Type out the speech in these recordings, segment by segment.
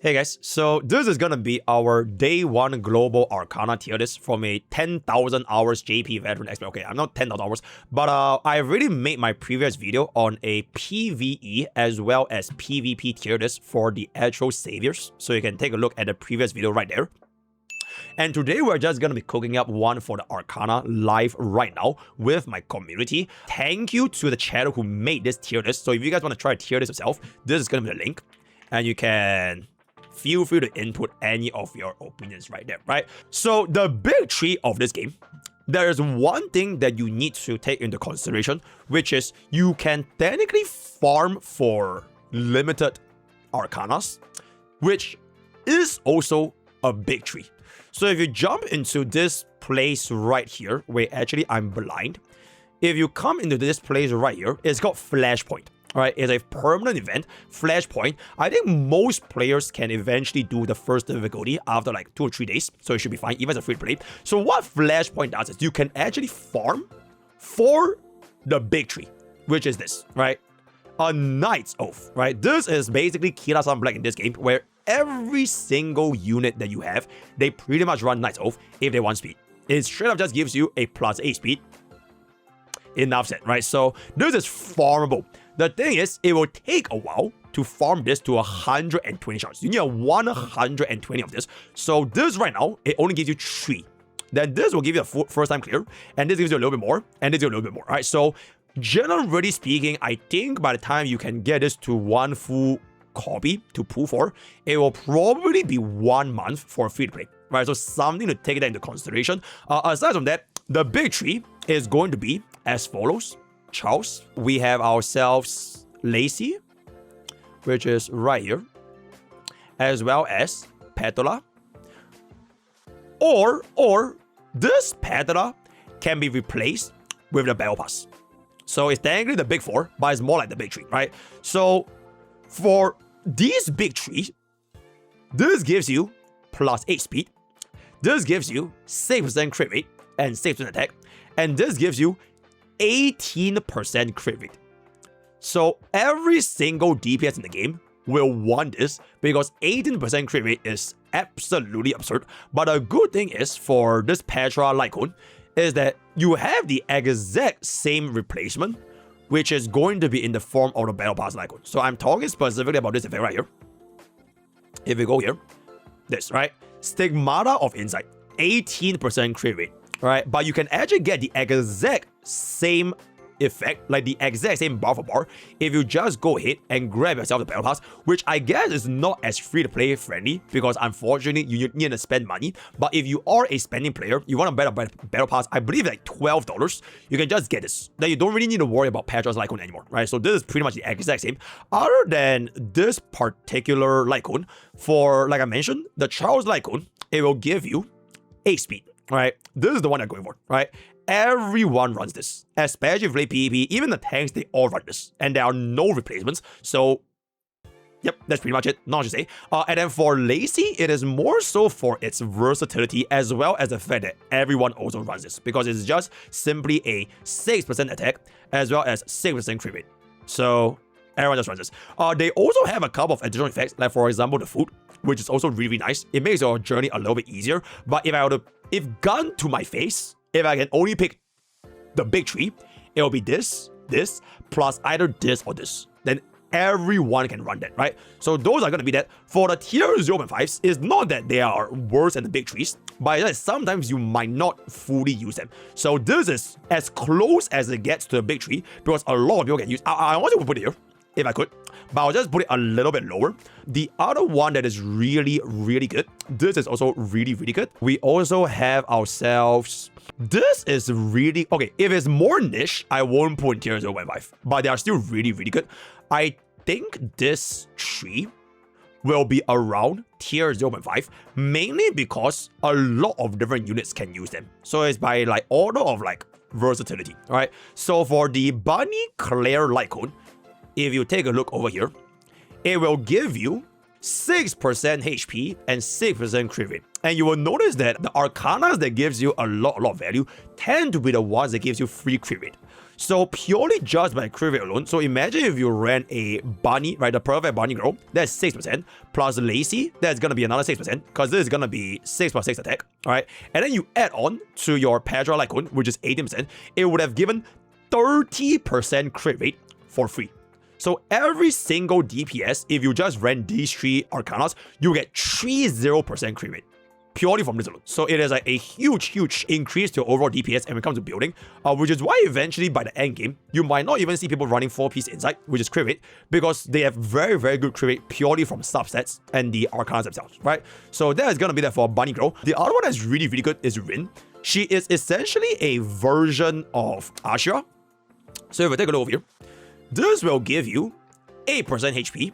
Hey guys, so this is gonna be our day 1 global Arcana tier list from a 10,000 hours JP veteran expert. Okay, I'm not 10,000 hours, but I already made my previous video on a PVE as well as PVP tier list for the actual saviors, so you can take a look at the previous video right there. And today we're just gonna be cooking up one for the Arcana live right now with my community. Thank you to the channel who made this tier list. So if you guys want to try a tier list yourself, this is gonna be the link, and you can feel free to input any of your opinions right there, right? So the big tree of this game, there is one thing that you need to take into consideration, which is you can technically farm for limited Arcanas, which is also a big tree. So if you jump into this place right here, where actually I'm blind, if you come into this place right here, it's called Flashpoint. Alright, it's a permanent event, Flashpoint. I think most players can eventually do the first difficulty after like 2 or 3 days, so it should be fine, even as a free play. So what Flashpoint does is you can actually farm for the big tree, which is this, right? A Knight's Oath, right? This is basically Kira-san Black in this game, where every single unit that you have, they pretty much run Knight's Oath if they want speed. It straight up just gives you a +8 speed. Enough said, right? So this is farmable. The thing is, it will take a while to farm this to 120 shards. You need 120 of this. So this right now, it only gives you 3. Then this will give you a first time clear, and this gives you a little bit more, and this gives you a little bit more, right? So generally speaking, I think by the time you can get this to 1 full copy to pull for, it will probably be 1 month for free to play, right? So something to take that into consideration. Aside from that, the big tree is going to be as follows. Charles, we have ourselves Lacey, which is right here, as well as Petola. Or this Petola can be replaced with the Battle Pass. So it's technically the big 4, but it's more like the big tree, right? So for these big trees, this gives you +8 speed. This gives you 6% crit rate and 6% attack. And this gives you 18% crit rate. So every single DPS in the game will want this because 18% crit rate is absolutely absurd. But the good thing is for this Petra Lycone is that you have the exact same replacement, which is going to be in the form of the Battle Pass Lycone. So I'm talking specifically about this effect right here. If we go here, this, right? Stigmata of Insight, 18% crit rate. Right, but you can actually get the exact same effect, like the exact same bar for bar, if you just go ahead and grab yourself the Battle Pass, which I guess is not as free-to-play friendly, because unfortunately, you need to spend money. But if you are a spending player, you want a better Battle Pass, I believe like $12, you can just get this. Then you don't really need to worry about Petra's Lycone anymore, right? So this is pretty much the exact same. Other than this particular Lycone, for, like I mentioned, the Charles Lycone, it will give you 8 speed. Right, this is the one I'm going for, right? Everyone runs this, especially if you play PvP, even the tanks, they all run this, and there are no replacements, so yep, that's pretty much it, not to say. And then for Lacey, it is more so for its versatility, as well as the fact that everyone also runs this, because it's just simply a 6% attack, as well as 6% crit rate. So everyone just runs this. They also have a couple of additional effects, like for example, the food, which is also really nice. It makes your journey a little bit easier. But if gun to my face, if I can only pick the big tree, it will be this, plus either this or this. Then everyone can run that, right? So those are going to be that. For the tier 0.5s, it's not that they are worse than the big trees, but sometimes you might not fully use them. So this is as close as it gets to the big tree, because a lot of people can use. I want to put it here, if I could, but I'll just put it a little bit lower. The other one that is really, really good, this is also really, really good. We also have ourselves, this is really, okay, if it's more niche, I won't put in tier 0.5, but they are still really, really good. I think this tree will be around tier 0.5, mainly because a lot of different units can use them. So it's by like order of like versatility, all right? So for the Bunny Claire Lycone, if you take a look over here, it will give you 6% HP and 6% crit rate. And you will notice that the Arcanas that gives you a lot of value tend to be the ones that gives you free crit rate. So purely just by crit rate alone, so imagine if you ran a bunny, right, the perfect bunny girl, that's 6%, plus lacy, that's gonna be another 6%, because this is gonna be 6 plus 6 attack, alright? And then you add on to your Pedra Lycone, which is 18%, it would have given 30% crit rate for free. So every single DPS, if you just ran these 3 Arcanas, you get 30% crit rate. Purely from this alone. So it is like a huge increase to your overall DPS and when it comes to building, which is why eventually by the end game, you might not even see people running 4-piece inside, which is crit rate, because they have very good crit rate purely from subsets and the Arcanas themselves, right? So that is gonna be there for Bunny Girl. The other one that's really good is Rin. She is essentially a version of Ashura. So if we take a look over here, this will give you 8% HP.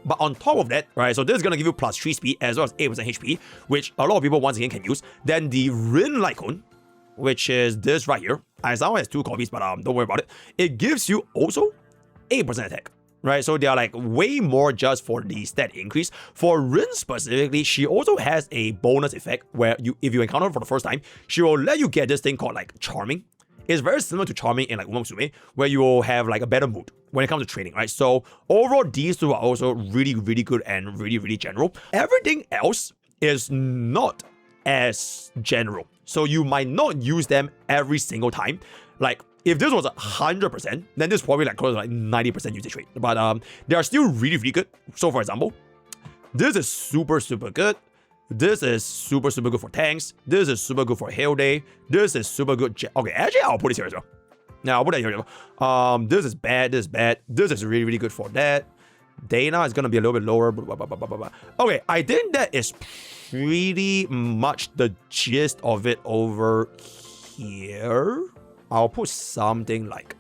But on top of that, right, so this is going to give you plus 3 speed as well as 8% HP, which a lot of people once again can use. Then the Rin Lycone, which is this right here. I somehow has 2 copies, but don't worry about it. It gives you also 8% attack, right? So they are like way more just for the stat increase. For Rin specifically, she also has a bonus effect where if you encounter her for the first time, she will let you get this thing called like Charming. It's very similar to Charming in like Umamusume, where you will have like a better mood when it comes to training, right? So overall, these 2 are also really good and really general. Everything else is not as general. So you might not use them every single time. Like if this was 100%, then this is probably like close to like 90% usage rate. But they are still really good. So for example, this is super good. This is super good for tanks. This is super good for Hail Day. This is super good. Okay, actually, I'll put this here as well. Now, I'll put that here as well. This is bad. This is bad. This is really good for that. Dana is going to be a little bit lower. Okay, I think that is pretty much the gist of it over here. I'll put something like...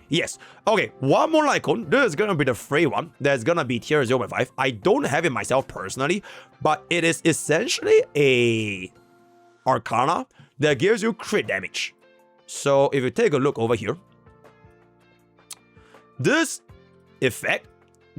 Yes. Okay, one more Lycone. This is going to be the Frey one. That's going to be tier 0.5. I don't have it myself personally, but it is essentially a Arcana that gives you crit damage. So if you take a look over here, this effect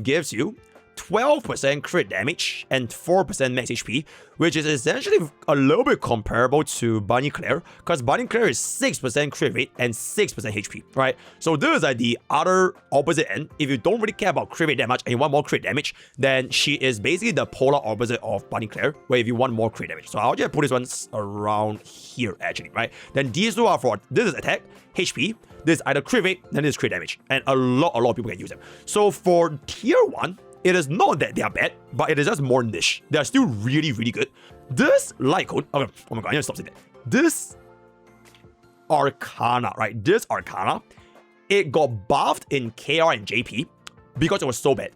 gives you 12% crit damage and 4% max HP, which is essentially a little bit comparable to Bunny Claire, because Bunny Claire is 6% crit rate and 6% HP, right? So this is like the other opposite end. If you don't really care about crit rate that much and you want more crit damage, then she is basically the polar opposite of Bunny Claire, where if you want more crit damage. So I'll just put this one around here actually, right? Then these 2 are for, this is attack, HP, this is either crit rate, then this is crit damage, and a lot of people can use them. So for tier 1, it is not that they are bad, but it is just more niche. They are still really good. This Lycone, oh my god, I need to stop saying that. This Arcana, right? This Arcana, it got buffed in KR and JP because it was so bad,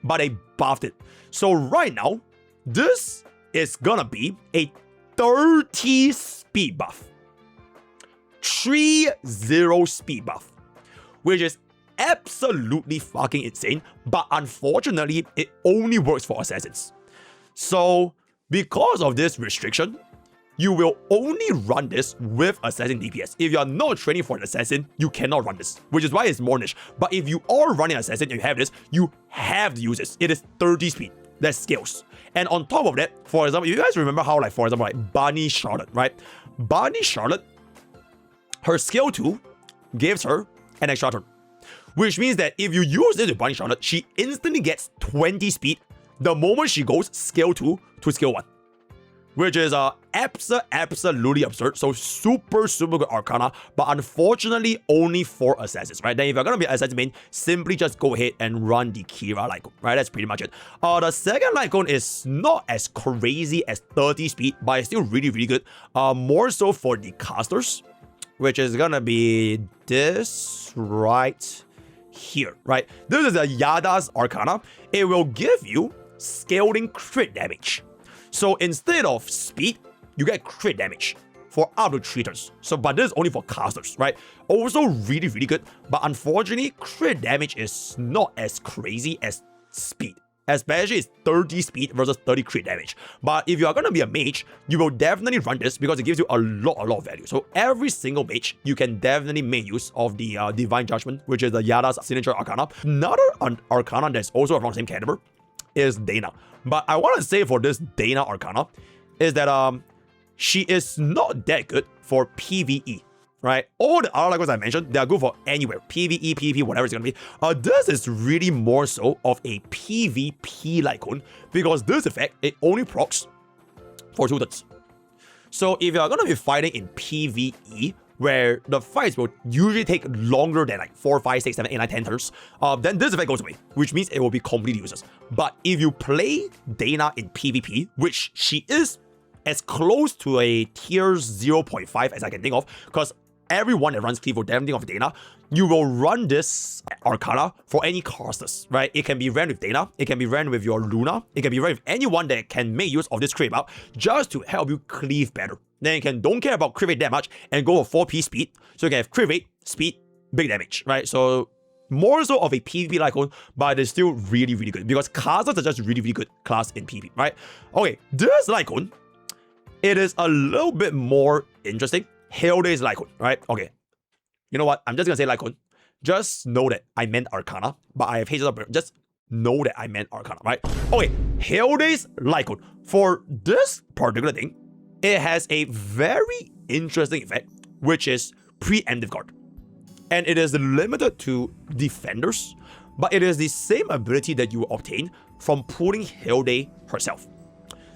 but they buffed it. So right now, this is gonna be a 30 speed buff. 30 speed buff, which is absolutely fucking insane, but unfortunately, it only works for assassins. So, because of this restriction, you will only run this with assassin DPS. If you are not training for an assassin, you cannot run this, which is why it's more niche. But if you are running assassin and you have this, you have to use this. It is 30 speed. That scales. And on top of that, for example, you guys remember how, like, for example, like Bunny Charlotte, right? Bunny Charlotte, her skill 2 gives her an extra turn. Which means that if you use this with Bunny Charlotte, she instantly gets 20 speed the moment she goes skill 2 to skill 1. Which is absolutely absurd. So super good Arcana, but unfortunately only for assassins, right? Then if you're gonna be an assassin main, simply just go ahead and run the Kira Lycone, right? That's pretty much it. The second Lycone is not as crazy as 30 speed, but it's still really good. More so for the casters, which is gonna be this right here, right? This is a Yada's Arcana. It will give you scaling crit damage. So instead of speed, you get crit damage for up to 3 turns. So, but this is only for casters, right? Also really good, but unfortunately, crit damage is not as crazy as speed. Especially it's 30 speed versus 30 crit damage. But if you are going to be a mage, you will definitely run this because it gives you a lot of value. So every single mage, you can definitely make use of the Divine Judgment, which is the Yada's signature Arcana. Another Arcana that's also around the same caliber is Dana. But I want to say for this Dana Arcana is that she is not that good for PVE. right? All the other Lycons I mentioned, they are good for anywhere. PvE, PvP, whatever it's gonna be. This is really more so of a PvP Lycon because this effect, it only procs for 2 turns. So if you're gonna be fighting in PvE, where the fights will usually take longer than like 4, 5, 6, 7, 8, 9, 10 turns, then this effect goes away, which means it will be completely useless. But if you play Dana in PvP, which she is as close to a tier 0.5 as I can think of, because everyone that runs cleave for damn thing of Dana, you will run this Arcana for any casters, right? It can be ran with Dana, it can be ran with your Luna, it can be ran with anyone that can make use of this crit up just to help you cleave better. Then you can don't care about crit rate that much and go for 4P speed, so you can have crit rate, speed, big damage, right? So more so of a PvP Lycon, but it's still really, really good because casters are just really, really good class in PvP, right? Okay, this Lycon, it is a little bit more interesting. Hell Days Lycon, right? Okay. You know what? I'm just gonna say Lycon. Just know that I meant Arcana, but I have hated up. Just know that I meant Arcana, right? Okay, Hell Days Lycon. For this particular thing, it has a very interesting effect, which is preemptive guard. And it is limited to defenders, but it is the same ability that you will obtain from pulling Hell Day herself.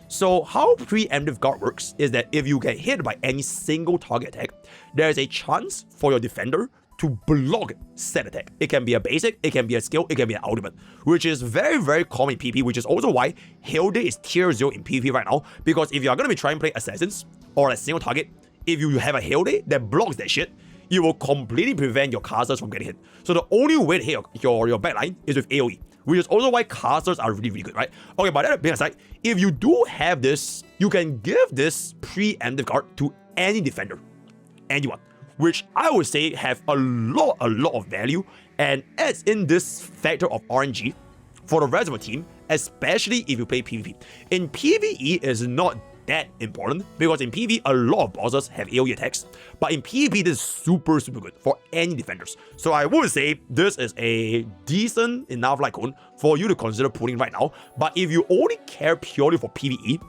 So how preemptive guard works is that if you get hit by any single target attack, there is a chance for your defender to block said attack. It can be a basic, it can be a skill, it can be an ultimate, which is very, very common in PvP, which is also why Hell Day is tier 0 in PvP right now, because if you're going to be trying to play Assassins or a single target, if you have a Hell Day that blocks that shit, you will completely prevent your casters from getting hit. So the only way to hit your backline is with AoE, which is also why casters are really, really good, right? Okay, but that being aside, if you do have this, you can give this preemptive guard to any defender, anyone, which I would say have a lot of value and adds in this factor of RNG for the rest of the team, especially if you play PvP. In PvE, it's not that important because in PvP, a lot of bosses have AoE attacks, but in PvP, this is super, super good for any defenders. So I would say this is a decent enough Lycon for you to consider pulling right now, but if you only care purely for PvE,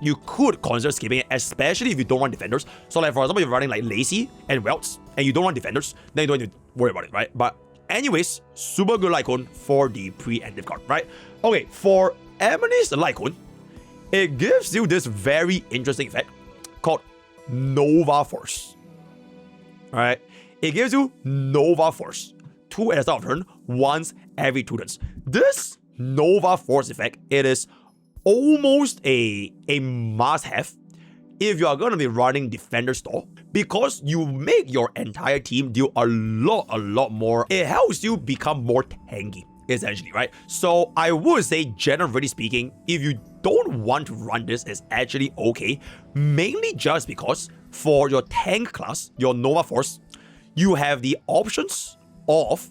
you could consider skipping it, especially if you don't run defenders. So like for example, if you're running like Lacey and Welts and you don't run defenders, then you don't need to worry about it, right? But anyways, super good Lycon for the preemptive guard, right? Okay, for Emily's Lycon, it gives you this very interesting effect called Nova Force. Alright? It gives you Nova Force 2 at the start of turn, once every 2 turns. This Nova Force effect, it is almost a must-have if you are going to be running Defender Store, because you make your entire team deal a lot more. It helps you become more tanky, essentially, right? So I would say, generally speaking, if you don't want to run this, it's actually okay, mainly just because for your tank class, your Nova Force, you have the options of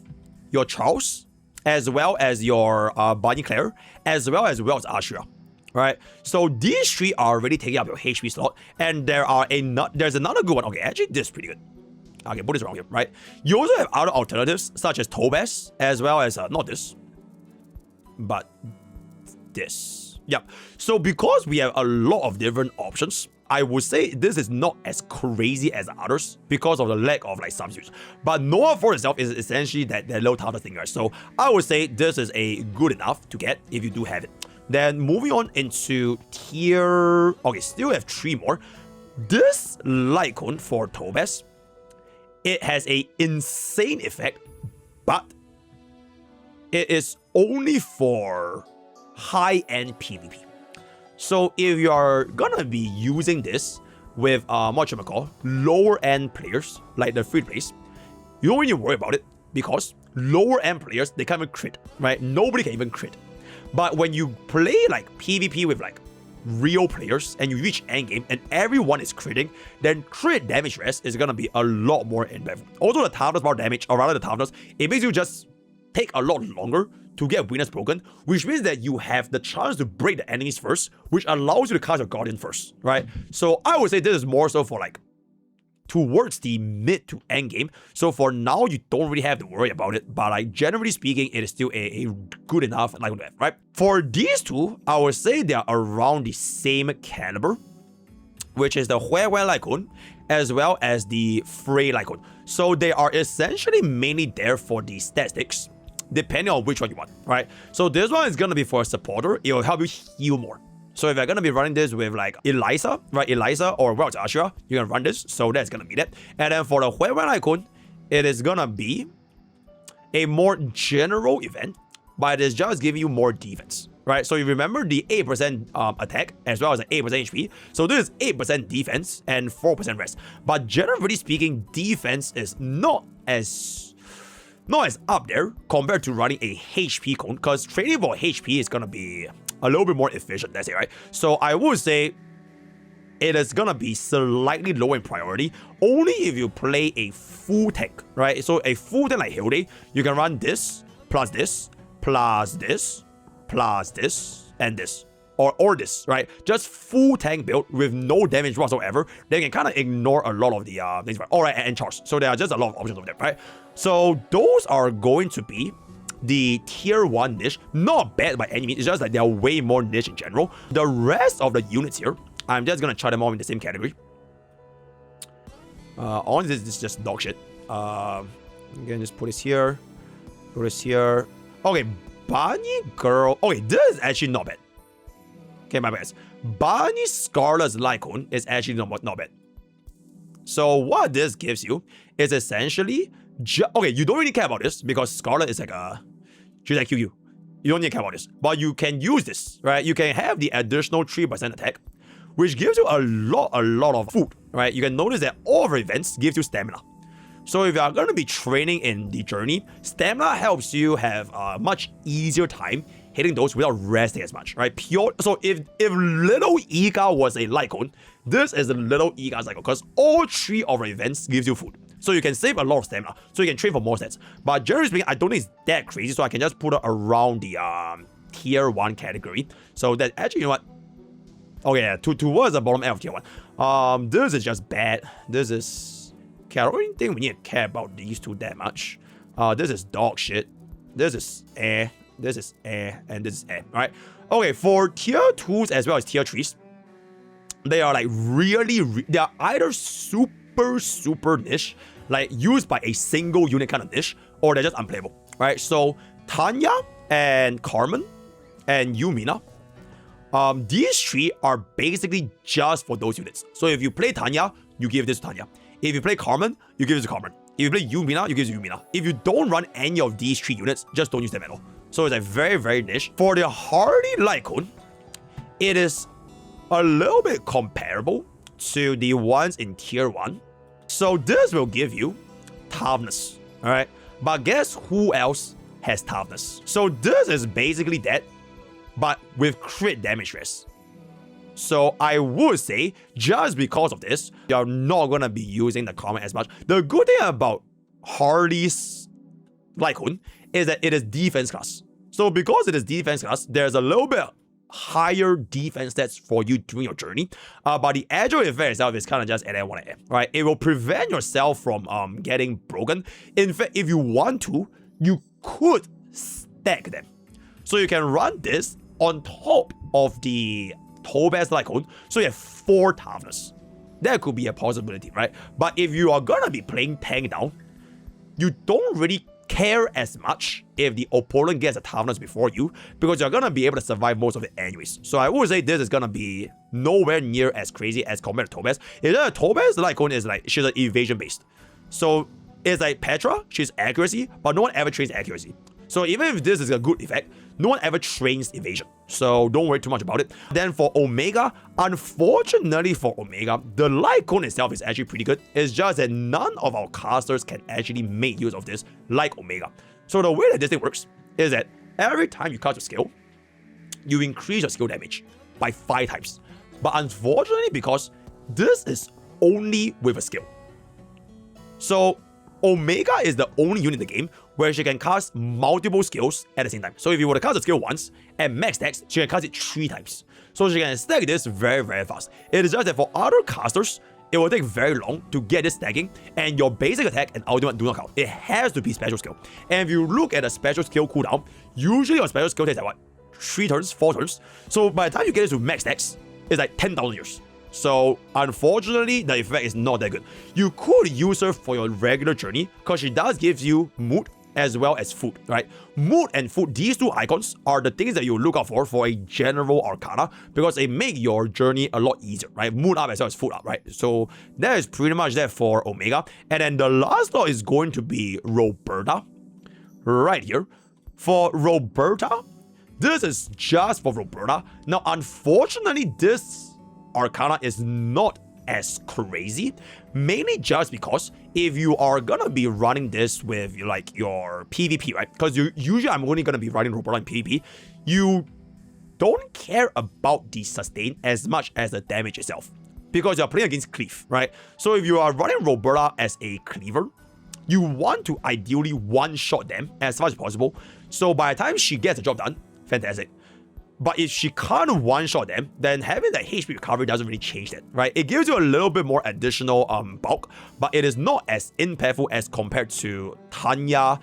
your Charles, as well as your Bunny Claire, as well as Ashura. Right, so these 3 are already taking up your HP slot, and there's another good one. Okay, actually this is pretty good. Okay, put this around here, right? You also have other alternatives such as Tobas, as well as not this, but this. Yep. So because we have a lot of different options, I would say this is not as crazy as others because of the lack of like substitutes. But Nova Force itself is essentially that low toughness thing, right? So I would say this is a good enough to get if you do have it. Then moving on into tier... Okay, still have 3 more. This Lycon for Tobas, it has a insane effect, but it is only for high-end PvP. So if you're gonna be using this with lower-end players, like the free plays, you don't really worry about it because lower-end players, they can't even crit, right? Nobody can even crit. But when you play like PvP with like real players and you reach endgame and everyone is critting, then crit damage rest is gonna be a lot more impactful. Also, the toughness bar damage, or rather the toughness, it makes you just take a lot longer to get weakness broken, which means that you have the chance to break the enemies first, which allows you to cast your Guardian first, right? So I would say this is more so for like towards the mid to end game. So for now, you don't really have to worry about it, but like generally speaking, it is still a good enough Lycon to have, right? For these 2, I would say they are around the same caliber. which is the Huehue Lycon, as well as the Frey Lycon. So they are essentially mainly there for the statistics, depending on which one you want, right? So this one is gonna be for a supporter. It will help you heal more. So if you're gonna be running this with like Eliza, right? Eliza or Welch Ashura, you're gonna run this. So that's gonna be that. And then for the Huehue Lycon, it is gonna be a more general event, but it's just giving you more defense, right? So you remember the 8% attack as well as the 8% HP. So this is 8% defense and 4% rest. But generally speaking, defense is not as up there compared to running a HP cone, because training for HP is gonna be a little bit more efficient, that's it, right? So I would say it is gonna be slightly lower in priority only if you play a full tank, right? So a full tank like Hilde, you can run this, plus this, plus this, plus this, and this. Or this, right? Just full tank build with no damage whatsoever. They can kind of ignore a lot of the things, right? Alright, and charge. So there are just a lot of options of them, right? So those are going to be the tier 1 niche. Not bad by any means, it's just that they're way more niche in general. The rest of the units here, I'm just gonna try them all in the same category. Honestly, this is just dog shit. Again, just put this here. Put this here. Okay, Bunny Girl. Okay, this is actually not bad. Okay, my bad. Bunny Scarlet's Lycon is actually not bad. So what this gives you is essentially okay, you don't really care about this because Scarlet is like she's like QQ. You don't need to care about this. But you can use this, right? You can have the additional 3% attack, which gives you a lot of food, right? You can notice that all of our events gives you stamina. So if you are going to be training in the journey, stamina helps you have a much easier time hitting those without resting as much, right? So if Little Iga was a Lycon, this is a Little Iga cycle because all 3 of our events gives you food. So you can save a lot of stamina, so you can train for more stats. But generally speaking, I don't think it's that crazy, so I can just put it around the tier 1 category. So that actually, you know what? Okay, yeah, towards the bottom end of tier 1. This is just bad. This is... Okay, I don't really think we need to care about these two that much. This is dog shit. This is air. This is air. And this is air, right? Okay, for tier 2s as well as tier 3s, they are like they are either super niche, like used by a single unit kind of niche, or they're just unplayable, right? So Tanya and Carmen and Yumina, these 3 are basically just for those units. So if you play Tanya, you give this to Tanya. If you play Carmen, you give it to Carmen. If you play Yumina, you give it to Yumina. If you don't run any of these 3 units, just don't use them at all. So it's a very niche. For the Hardy Lycon, it is a little bit comparable to the ones in tier 1. So this will give you toughness, alright? But guess who else has toughness? So this is basically that, but with crit damage rest. So I would say, just because of this, you're not going to be using the common as much. The good thing about Harley's Lycon is that it is defense class. So because it is defense class, there's a little bit higher defense stats for you during your journey. But the agile effect itself is kind of just at 1 AM, right? It will prevent yourself from getting broken. In fact, if you want to, you could stack them. So you can run this on top of the Tobas Lycon, so you have 4 toughness. That could be a possibility, right? But if you are gonna be playing tank down, you don't really care as much if the opponent gets a toughness before you, because you're gonna be able to survive most of it anyways. So I would say this is gonna be nowhere near as crazy as compared to Tobas. Tobas Lycon is like, she's an evasion based. So it's like Petra, she's accuracy, but no one ever trains accuracy. So even if this is a good effect, no one ever trains evasion. So don't worry too much about it. Then for Omega, unfortunately for Omega, the Lycon itself is actually pretty good. It's just that none of our casters can actually make use of this like Omega. So the way that this thing works is that every time you cast your skill, you increase your skill damage by 5 times. But unfortunately, because this is only with a skill. So Omega is the only unit in the game where she can cast multiple skills at the same time. So if you were to cast a skill once and max stacks, she can cast it 3 times. So she can stack this very fast. It is just that for other casters, it will take very long to get this stacking, and your basic attack and ultimate do not count. It has to be special skill. And if you look at a special skill cooldown, usually your special skill takes like what? 3 turns, 4 turns. So by the time you get it to max stacks, it's like 10,000 years. So unfortunately, the effect is not that good. You could use her for your regular journey because she does give you mood as well as food, right? Mood and food, these two icons are the things that you look out for a general Arcana because they make your journey a lot easier, right? Mood up as well as food up, right? So that is pretty much that for Omega. And then the last slot is going to be Roberta, right here. For Roberta, this is just for Roberta. Now, unfortunately, this Arcana is not as crazy, mainly just because if you are gonna be running this with like your PvP, right? Because usually I'm only gonna be running Roberta in PvP, you don't care about the sustain as much as the damage itself because you're playing against cleave, right? So if you are running Roberta as a cleaver, you want to ideally one-shot them as much as possible. So by the time she gets the job done, fantastic. But if she can't one-shot them, then having that HP recovery doesn't really change that, right? It gives you a little bit more additional bulk, but it is not as impactful as compared to Tanya,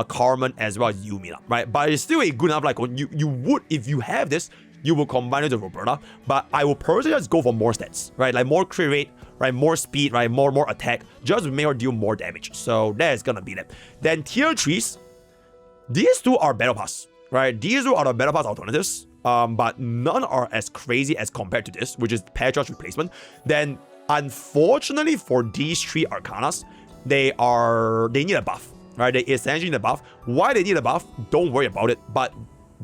Carmen, as well as Yumina, right? But it's still a good enough, like, you would, if you have this, you will combine it with Roberta, but I will personally just go for more stats, right? Like more crit rate, right? More speed, right? More attack, just to make her deal more damage. So that is gonna be that. Then tier 3s, these two are Battle Pass, right? These two are the Battle Pass alternatives. But none are as crazy as compared to this, which is Petra's replacement. Then, unfortunately for these 3 Arcanas, they need a buff, right? They essentially need a buff. Why they need a buff, don't worry about it. But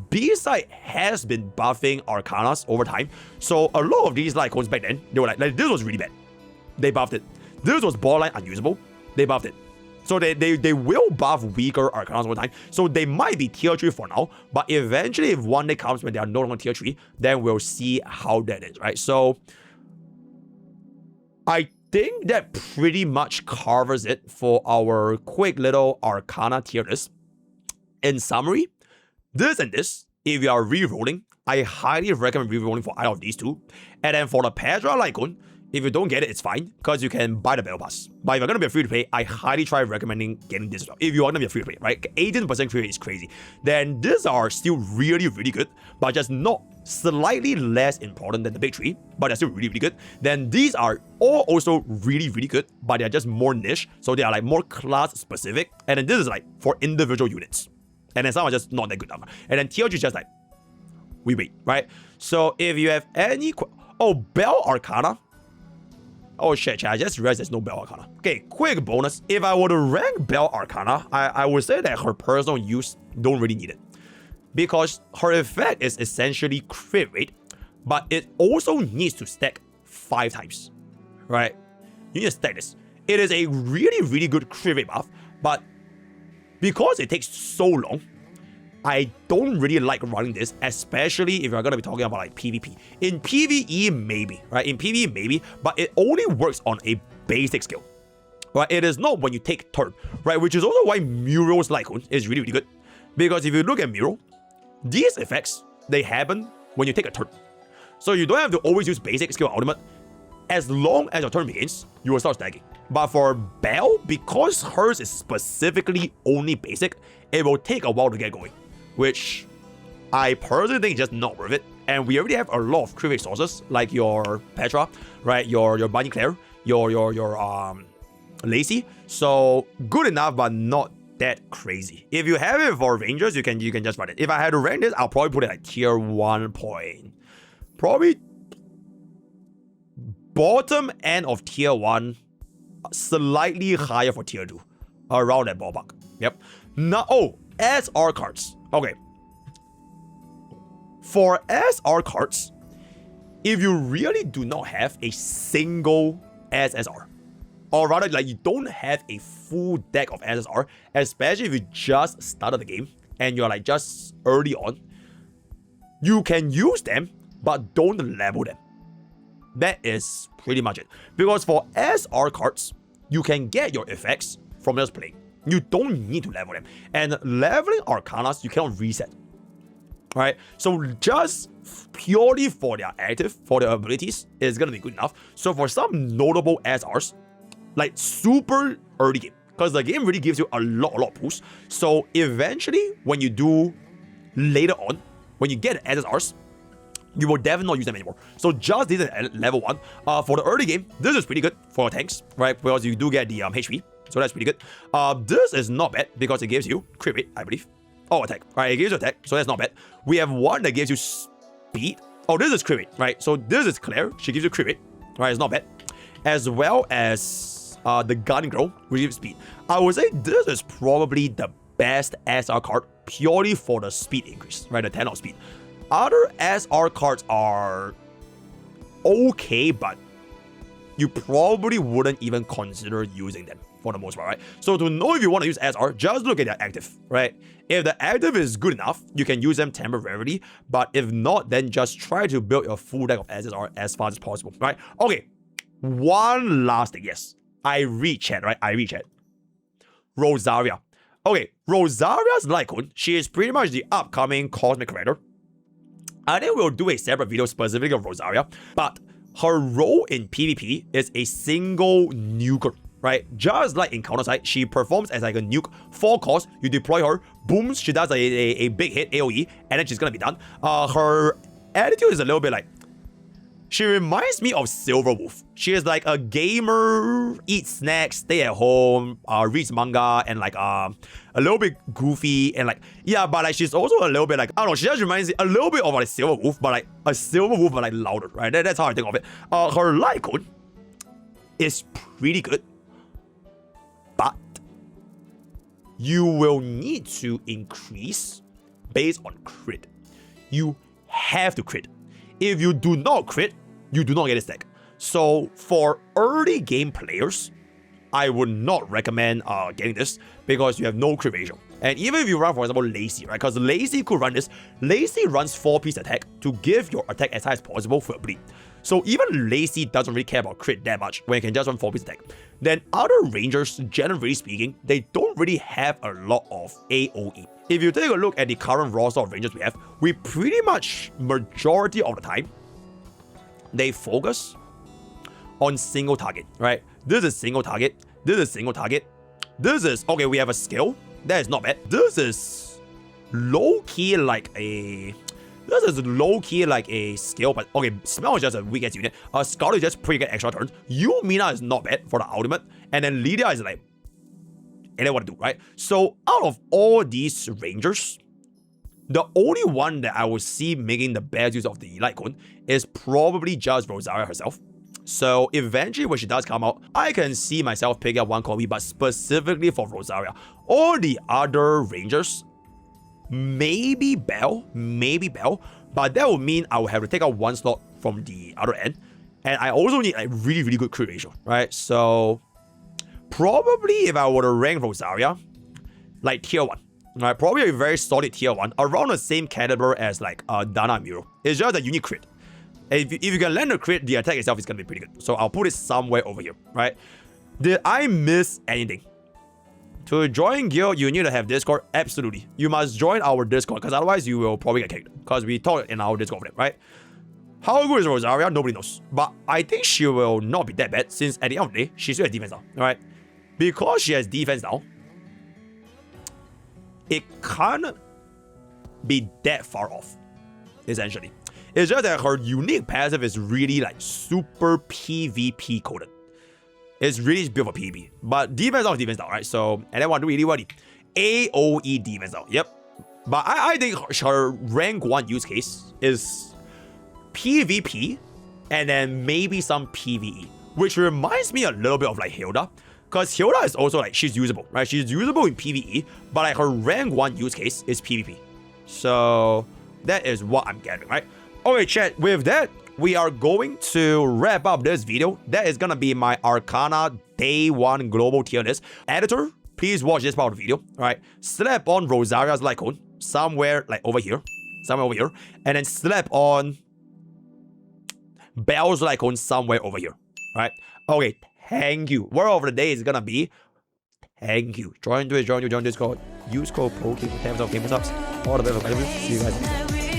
B-side has been buffing Arcanas over time. So a lot of these icons back then, they were like this was really bad. They buffed it. This was borderline unusable. They buffed it. So they will buff weaker Arcanas over time. So they might be tier 3 for now, but eventually if one day comes when they are no longer tier 3, then we'll see how that is, right? So I think that pretty much covers it for our quick little Arcana tier list. In summary, this and this, if you are re-rolling, I highly recommend re-rolling for either of these two. And then for the Pedra Lycon, if you don't get it, it's fine, because you can buy the Battle Pass. But if you're going to be a free-to-play, I highly try recommending getting this as well. If you are going to be a free-to-play, right? 18% free is crazy. Then these are still really, really good, but just not slightly less important than the big 3, but they're still really, really good. Then these are all also really, really good, but they're just more niche, so they are like more class-specific. And then this is like for individual units. And then some are just not that good. And then tier 3 is just like, we wait, right? So if you have any... Oh, Bell Arcana. Oh shit, I just realized there's no Bell Arcana. Okay, quick bonus. If I were to rank Bell Arcana, I would say that her personal use don't really need it. Because her effect is essentially crit rate, but it also needs to stack 5 times. Right? You need to stack this. It is a really, really good crit rate buff, but because it takes so long, I don't really like running this, especially if you're going to be talking about like PvP. In PvE, maybe, right? In PvE, maybe, but it only works on a basic skill, right? It is not when you take turn, right? Which is also why Mural's Lycon is really, really good. Because if you look at Mural, these effects, they happen when you take a turn. So you don't have to always use basic skill ultimate. As long as your turn begins, you will start stacking. But for Bell, because hers is specifically only basic, it will take a while to get going, which I personally think is just not worth it. And we already have a lot of crit rate sources, like your Petra, right? Your Bunny Claire, your Lacey. So good enough, but not that crazy. If you have it for Rangers, you can just run it. If I had to rank this, I'll probably put it like tier 1 point. Probably bottom end of tier 1, slightly higher for tier 2. Around that ballpark. Yep. Now, oh, SR cards. Okay. For SR cards, if you really do not have a single SSR, or rather like you don't have a full deck of SSR, especially if you just started the game and you're like just early on, you can use them, but don't level them. That is pretty much it. Because for SR cards, you can get your effects from just playing. You don't need to level them. And leveling Arcanas, you cannot reset. Right? So just purely for their active, for their abilities, is going to be good enough. So for some notable SRs, like super early game, because the game really gives you a lot of boost. So eventually, when you do later on, when you get SSRs, you will definitely not use them anymore. So just this at level 1. For the early game, this is pretty good for tanks, right? Because you do get the HP, so that's pretty good. This is not bad because it gives you crit rate, I believe. Oh, attack, right? It gives you attack, so that's not bad. We have one that gives you speed. Oh, this is crit rate, right? So this is Claire. She gives you crit rate, right? It's not bad. As well as the Gun Girl, which gives speed. I would say this is probably the best SR card purely for the speed increase, right? The 10 of speed. Other SR cards are okay, but you probably wouldn't even consider using them for the most part, right? So to know if you want to use SR, just look at their active, right? If the active is good enough, you can use them temporarily, but if not, then just try to build your full deck of SR as fast as possible, right? Okay, one last thing, yes. I read chat, right? I read chat. Rosaria. Okay, Rosaria's Lycon, she is pretty much the upcoming cosmic character. I think we'll do a separate video specifically of Rosaria, but her role in PvP is a single nuker, right? Just like in Counter-Strike, she performs as like a nuke. 4 cost, you deploy her, boom, she does a big hit AoE, and then she's gonna be done. Her attitude is a little bit like, she reminds me of Silverwolf. She is like a gamer, eats snacks, stay at home, reads manga, and like a little bit goofy, and like, yeah, but like she's also a little bit like, I don't know, she just reminds me a little bit of like Silverwolf, but like a Silverwolf but like louder, right? That's how I think of it. Her Lycon is pretty good, but you will need to increase based on crit. You have to crit. If you do not crit, you do not get a stack. So for early game players, I would not recommend getting this because you have no crit ratio. And even if you run, for example, Lacy, right? Because Lacy could run this. Lacy runs 4-piece attack to give your attack as high as possible for a bleed. So even Lacy doesn't really care about crit that much when you can just run 4-piece attack. Then other rangers, generally speaking, they don't really have a lot of AoE. If you take a look at the current roster of rangers we have, we pretty much, majority of the time, they focus on single target, right? This is single target, this is single target, this is, okay, we have a skill, that is not bad. This is low-key like a, skill, but okay, Smell is just a weak ass unit. Scout is just pretty good extra turns. Yumina is not bad for the ultimate, and then Lydia is like, and then what to do, right? So out of all these rangers, the only one that I would see making the best use of the Lycon is probably just Rosaria herself. So eventually when she does come out, I can see myself picking up one copy, but specifically for Rosaria. All the other rangers, maybe Bell, but that would mean I would have to take out one slot from the other end. And I also need a really, really good crit ratio, right? So probably if I were to rank Rosaria, like tier 1, right? Probably a very solid tier 1, around the same caliber as like Dana and Miro. It's just a unique crit. If you can land a crit, the attack itself is going to be pretty good. So I'll put it somewhere over here, right? Did I miss anything? To join guild, you need to have Discord. Absolutely. You must join our Discord because otherwise you will probably get kicked. Because we talk in our Discord for them, right? How good is Rosaria? Nobody knows. But I think she will not be that bad since at the end of the day, she still has defense now, right? Because she has defense now, it can't be that far off, essentially. It's just that her unique passive is really like super PvP coded. It's really built for PvP. But defense now is defense now, right? So, and then what do we really AoE defense now. Yep. But I think her rank 1 use case is PvP and then maybe some PvE. Which reminds me a little bit of like Hilda. Because Hilda is also like, she's usable, right? She's usable in PvE, but like her rank 1 use case is PvP. So that is what I'm getting, right? Okay, chat, with that, we are going to wrap up this video. That is gonna be my Arcana Day 1 Global Tier List. Editor, please watch this part of the video, alright? Slap on Rosaria's Lycon, somewhere like over here. And then slap on Bell's Lycon somewhere over here, alright? Okay, thank you. Word of the day is gonna be thank you. Join Discord, use code POKE for 10% game subs. All the best. See you guys next time.